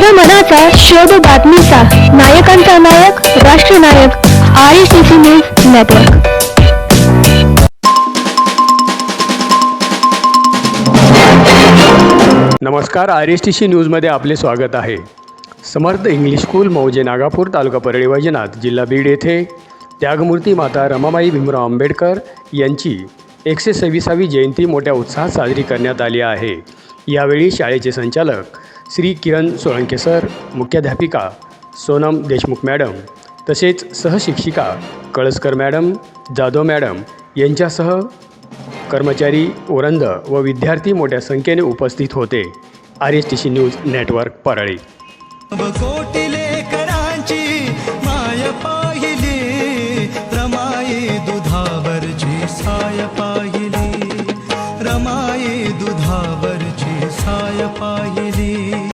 जनमनाचा शोध बातमीचा नायकांचा नायक राष्ट्रनायक RSTC news network. नमस्कार, RSTC न्यूजमध्ये आपले स्वागत आहे। समर्थ इंग्लिश स्कूल मौजे नागापूर तालुका परळी वैजनाथ जिल्हा बीड येथे त्यागमूर्ती माता रमाबाई भीमराव आंबेडकर यांची 126वी जयंती मोठ्या उत्साहात साजरी करण्यात आली आहे। यावेळी शाळेचे संचालक श्री किरण सोळंके सर, मुख्याध्यापिका सोनम देशमुख मॅडम तसेच सहशिक्षिका कळसकर मॅडम, जाधव मॅडम यांच्यासह कर्मचारी, ओरंद व विद्यार्थी मोठ्या संख्येने उपस्थित होते। RSTC news network Parli. कोटिले करांची माय पाहिली रमाई दुधावरची साय